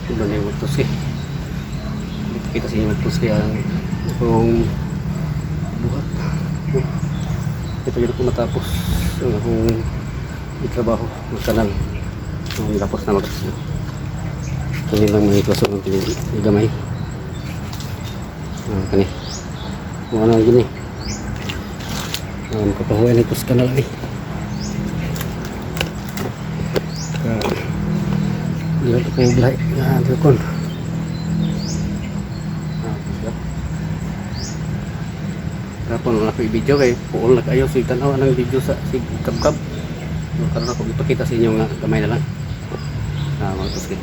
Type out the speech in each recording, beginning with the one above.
Iba na yung magtuski. Kita sa inyo magtuski ang akong buhat. Ito yun ako matapos ang akong itrabaho ng kanal. Tapos na magtuski. Kani lang may klaso ng gamay. Kani. Kung ano gini. Kapahuay na ito sa kanal ni. Lihat ko yung black na telepon. Kapon wala ko i-video kay puol na kayo si tanaw ng video sa si kabkab. Karon ako ipakita sa inyo nga kamay na lang. Mga tuski.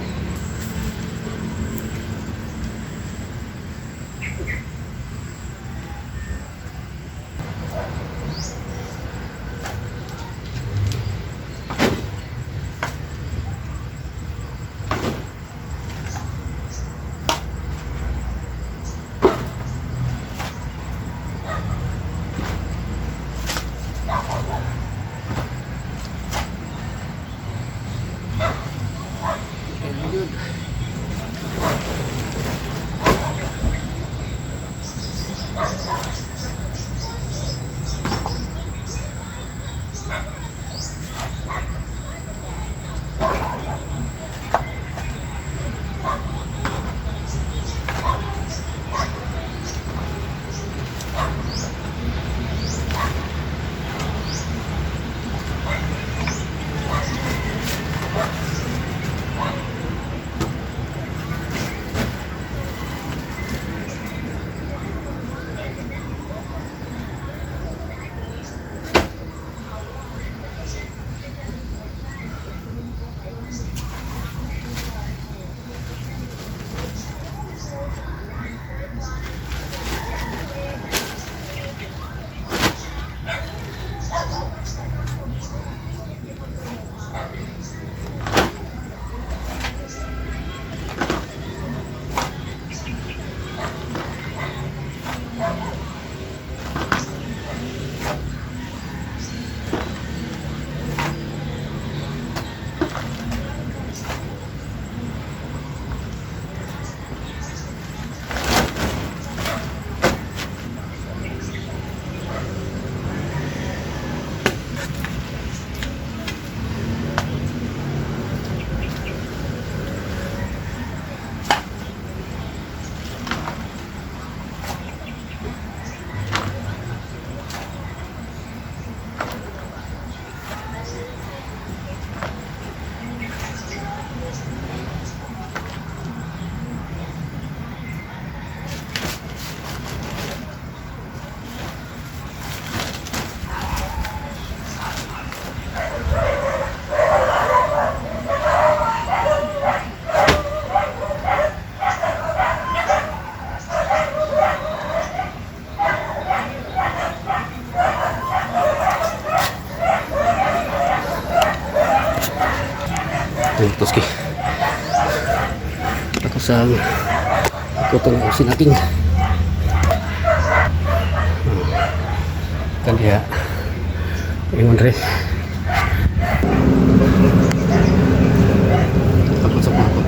Tuski. Tapos ang ikutan ang usin natin. Kan dia ingon rin. Tapos sa pangkot.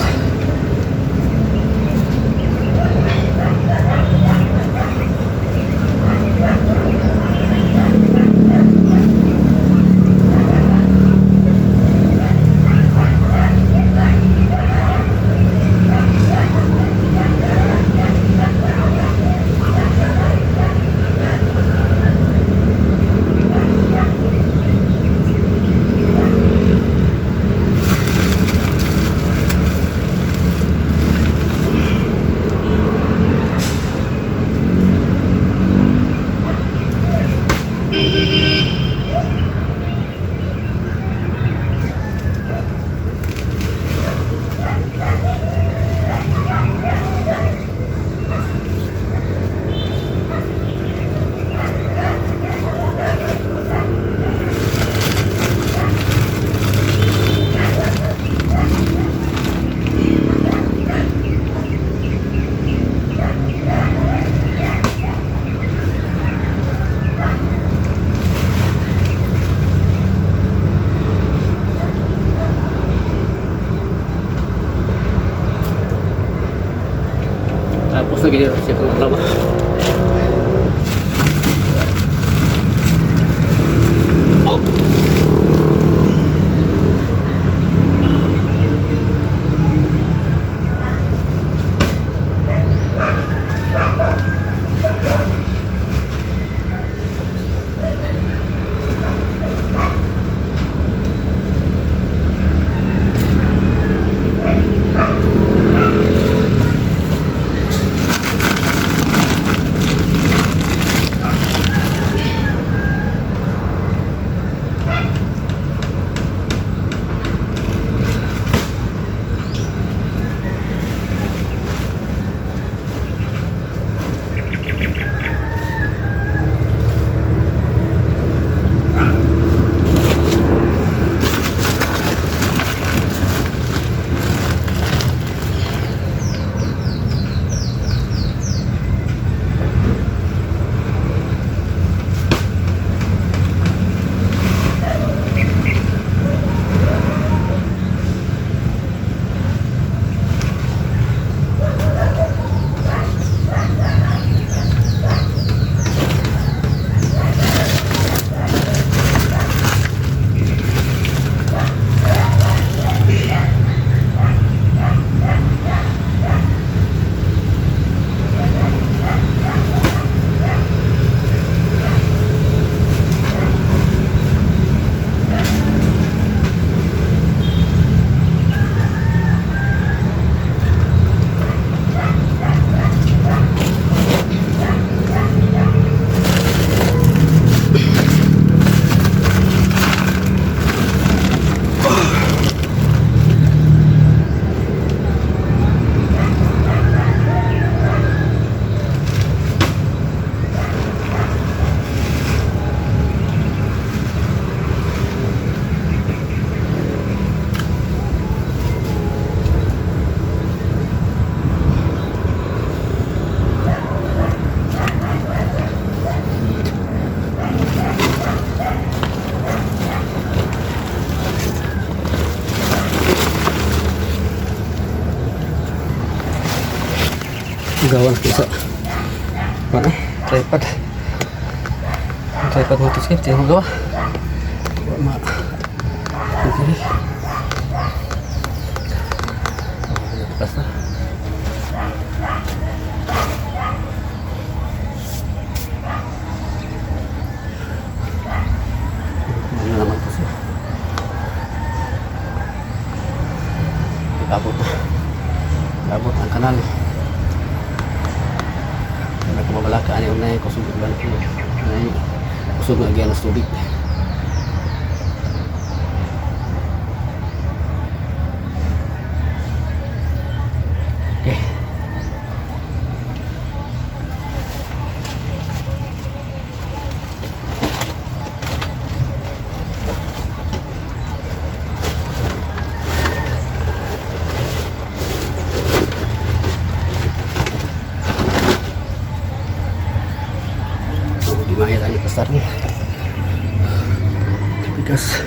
lagi dia siap lama. Gawan bisa mana tripod motosiklet ya gawa mak oke basta mana naman po siya abot ang kanal. Mabalaka ani unay kusog ulan ko. Nay kusog nga gyud tubig. Okay. Lumayan tadi besarnya bigas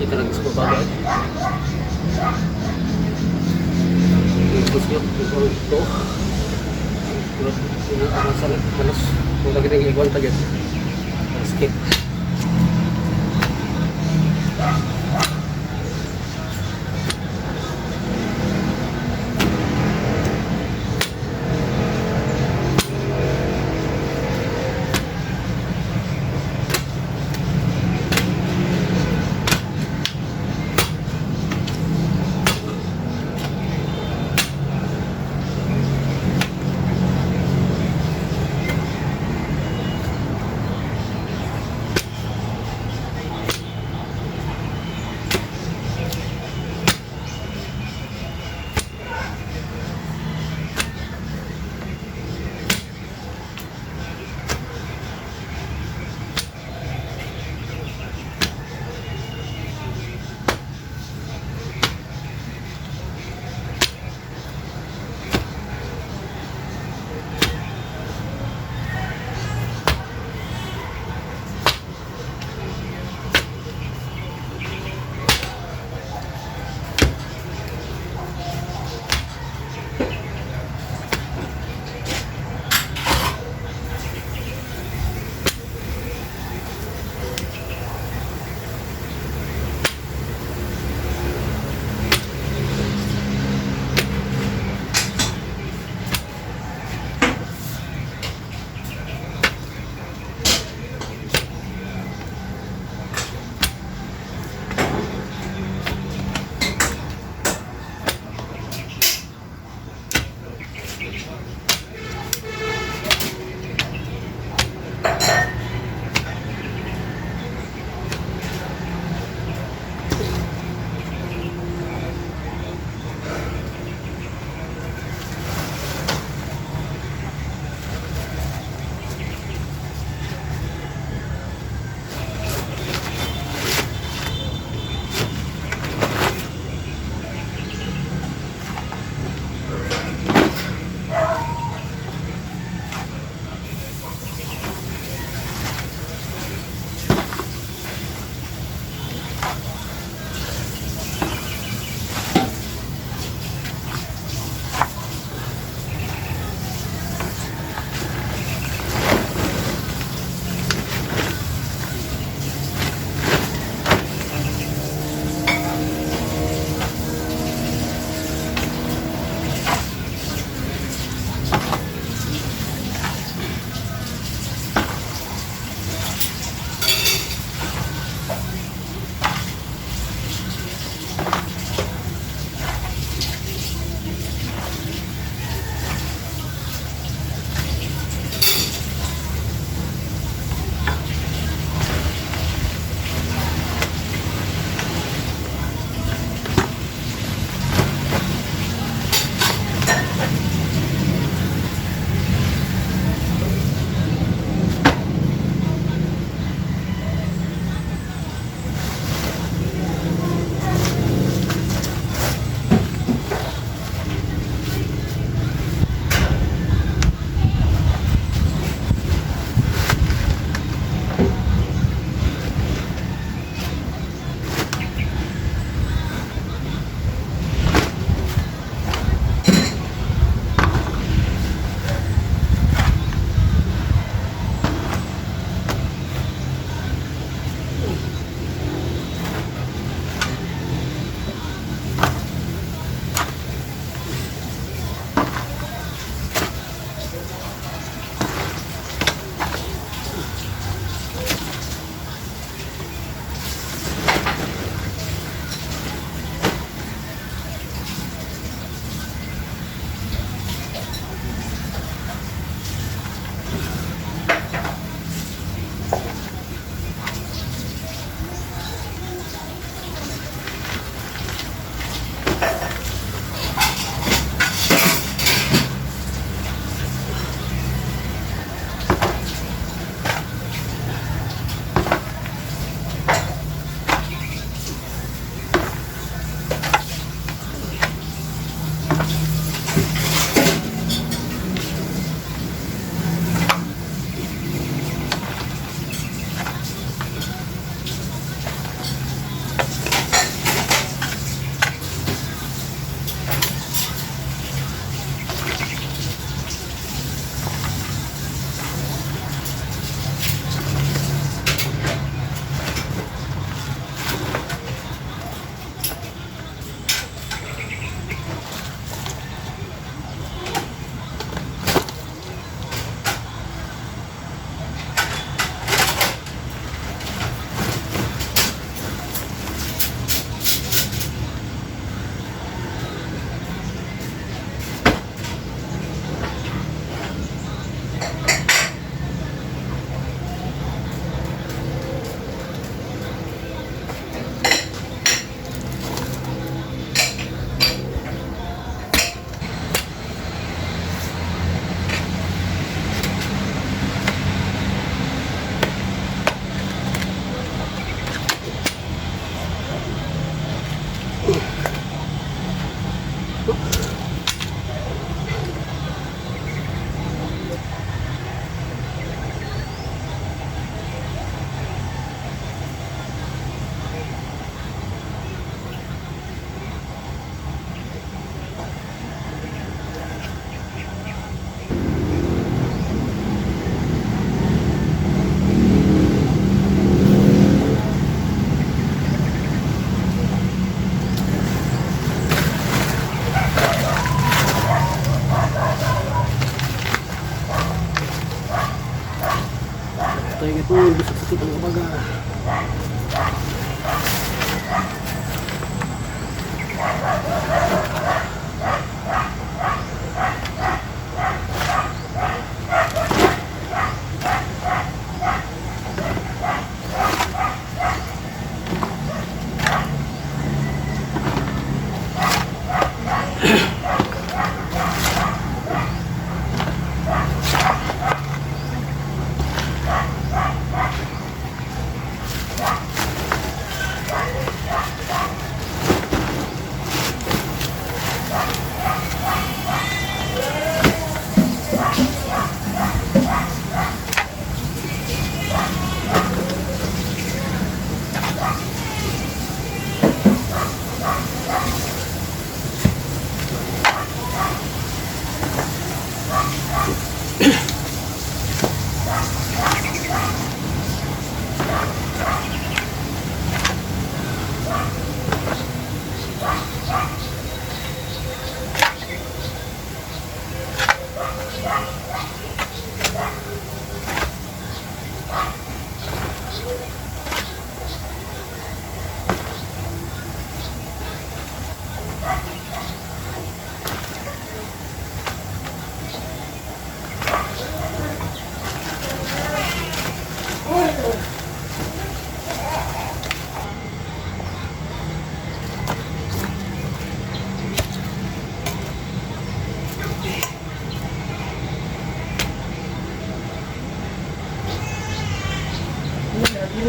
Kita lang sa baba. Terus yun, ito. Pinakamasal, halos. Kung lagi nang iwan pa dyan. Skip.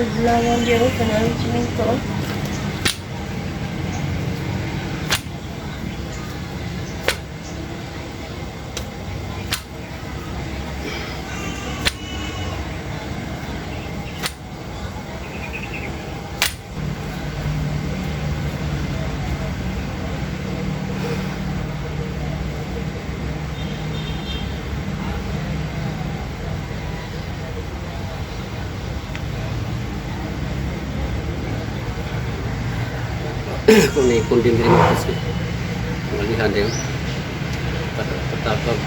Lawang dito, kanang siminto. Kung may kundin rin mo kasi malihan din patapag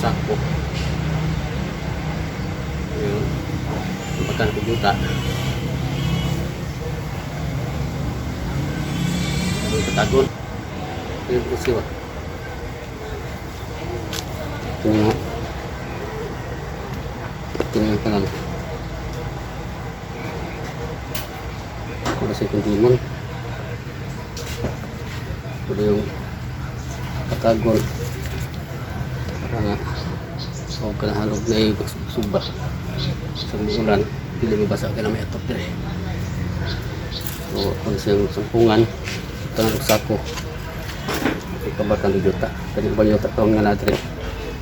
sakpo yun makan ko juta yung katagon yun po siwa tingnan ka lang kung sa kundimon ito yung katagon para nga huwag ka na halog na yung suba sa ulan hindi mabasa ka na may atop din so kung siyang sampungan ito na sako ikabakan ng yuta kasi ba yuta ito nga natin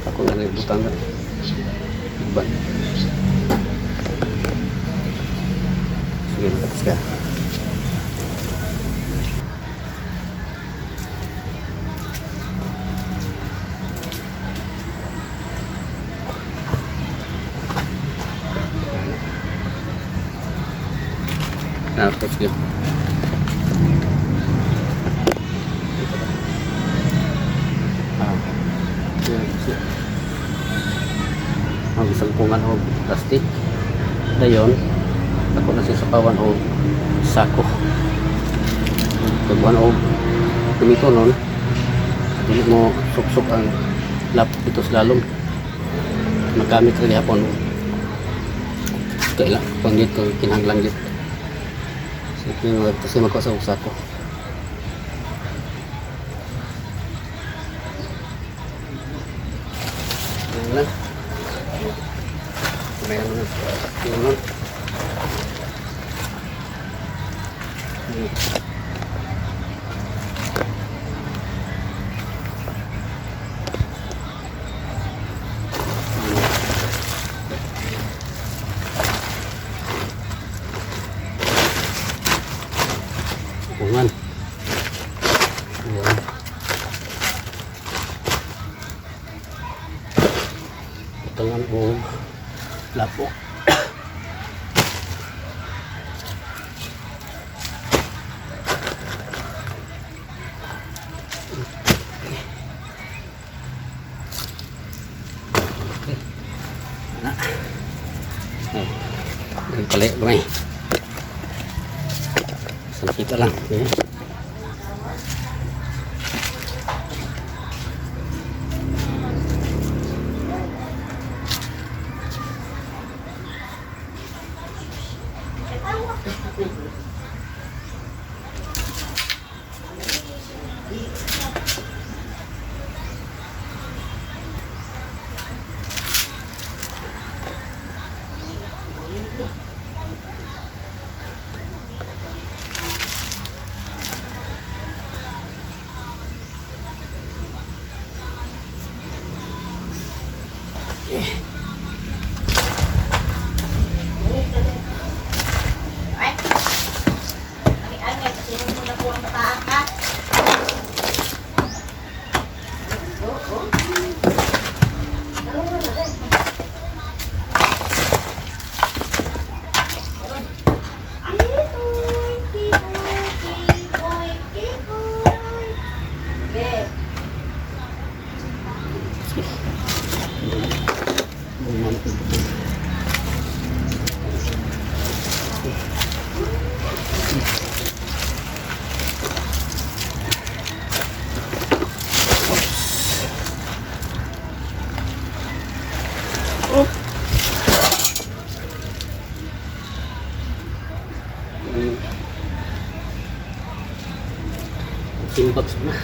ako na naibutang na iban sige tapos ka tapos yun ang isang pungan o plastic dayon ako na siya sa pawan o sako pagbuhan o tumito nun hindi mo suksok ang lap dito sa lalong magamit rin hapon kailan pang dito kinahanglan dito kasi magkasawag ko yan lang mayroon na yun bungan ayan tangan o lapo na ay palit gamay kita lang okay. Simbag na.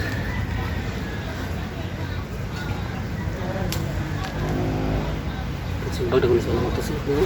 Simbag na kung sa mga motosiklo.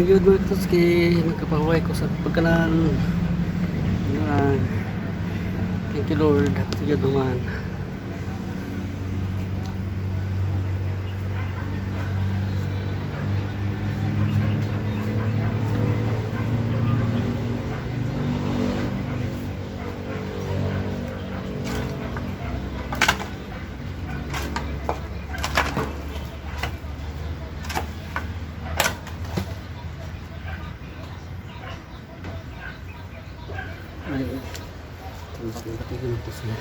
yun mga katuski, nagkapahuay ko sa pagkanan. Thank you Lord, thank you naman. Ay, tambak ng batigin ito siya.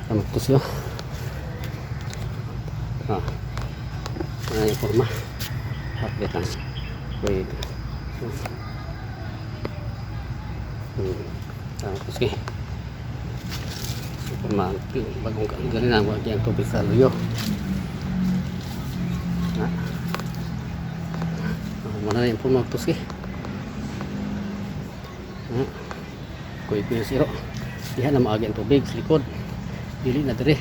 Tama to siya. Ano yung forma? Update lang. Wait. Tama to siya. Forma. Bagong galing na. Huwag yung tubig sa luyo. Muna na yung forma to siya. Kuy yung siro. Diyan na maagi ang tubig sa likod. Dili na dire.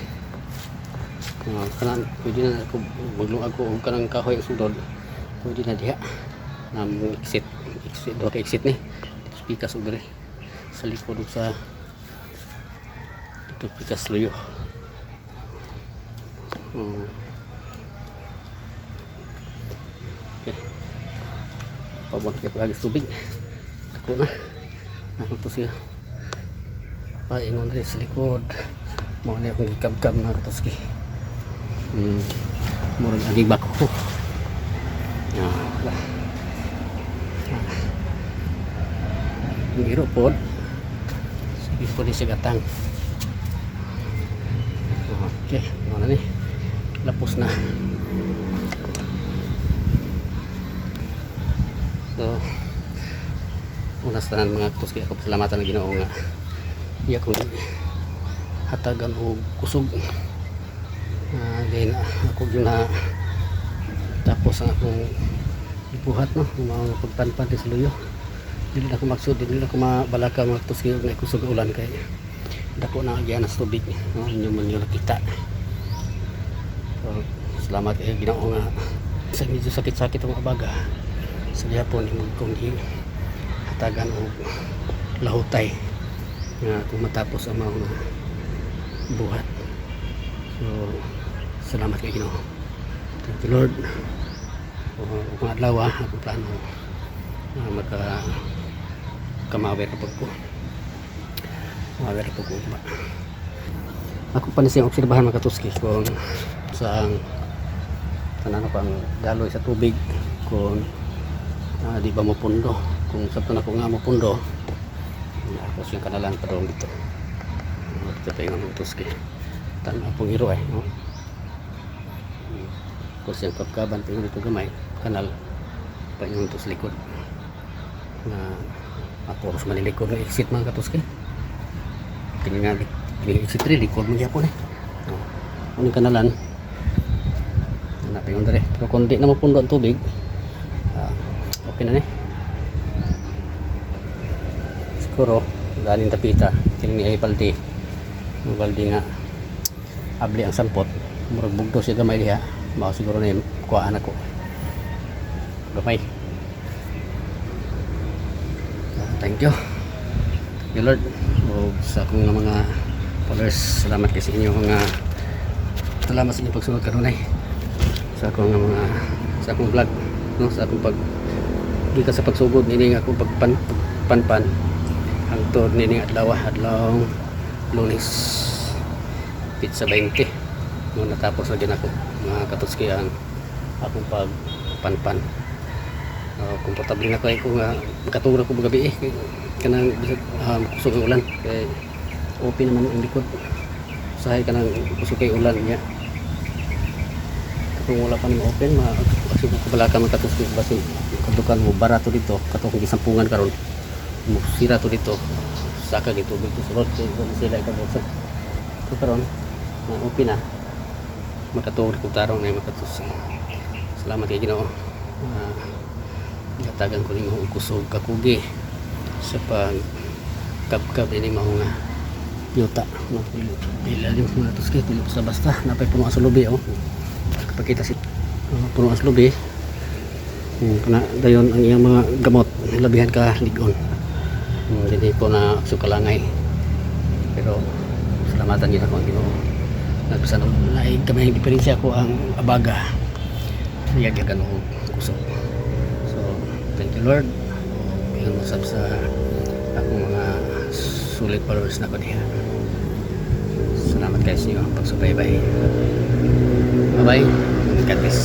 Kanan pwede na ako maglungag ko og kanang kahoy ang sudod. Pwede na diha. Exit do ka exit ni. Pikas og dire sa likod ug sa ito pikas luyo. Okay. Pabot kay pagagis tubig. Ako na. Ako to siya. Paingon rin sa likod. Mau na akong ikab-kab na toski. Murag lagi bako. Ngiro po. Sige po ni siya gatang. Okay, mana ni? Lapos na. So, unas tanan mga toski ako pasalamatan na Ginoo nga. Iya kung hatagan o kusog then ako yun na tapos ang akong ibuhat no mga pagpanpan sa luyo dili na ako magsud dili na ako mabalaka magtuski na kusog ulan kay dako na agyan sa tubig no inyo man yung nakita. So salamat kay Ginoo nga sa medyo sakit-sakit ang abaga sa gihapon imong kung hatagan o lahutay nga kung matapos ang mga buhat. So salamat kay Ginoo. Thank you Lord. Kung adlaw akong plano kamawer po ko. Mawer po ko ba. Ako pa na siyang obserbahan mga katuski kung saan ano pang daloy sa tubig kung di ba mapundo kung sabto na ko nga mapundo ako siyang kanalang padong dito ito pa yung katuski tanaw pong hero no? Kung siyang kapkaban pa yung dito gamay kanal pa yung ito sa likod na aporos malilikod ng exit mga katuski tingin nga exit 3 likod mo gyapon no? Ang kanalan hanapin yung dali pero kung di na mapundo ang tubig okay na siguro galing tapita kining ni ay balde yung balde nga abli ang sampot murag bugdo siya gamay diha mao siguro na kuhaan ako gamay. Thank you Lord o sa akong mga followers salamat kayo sa inyo mga salamat sa inyong pagsunod kanunay sa akong mga sa akong vlog no sa akong pag di ka sa pagsugod nini ako pagpanpan hangtod nini adlaw Lunes pizza 20 no natapos na din ako mga katuski ang akong pagpanpan komportable na ko ay kung katulog ko gabi kanang kusog ng ulan kay open naman ang likod sahay kanang kusog kay ulan niya kung wala pa naman open kasi kung kabalaka man katuski kasi kadukan mo barato dito katong gisampungan karon mo sira to dito saka dito sulod kay sila ikabuksan so karon na open na makatulog ko tarong na makatus salamat kay Ginoo gatagan ko ning kusog kakugi sa pag kabkab ini mao nga yuta no ilalim mga tuski pili sa basta napay puno sa lubi kapakita si puno sa lubi kana dayon ang iyang mga gamot labihan ka ligon hindi ko na sukalangay pero salamatan gid ako ang Ginoo nagbisan og lain kamay diferensya ko ang abaga yag og kusog. Thank you Lord yung masab sa akong mga sulit followers na ko diha salamat kayo sa inyo pagsubaybay bye bye God bless.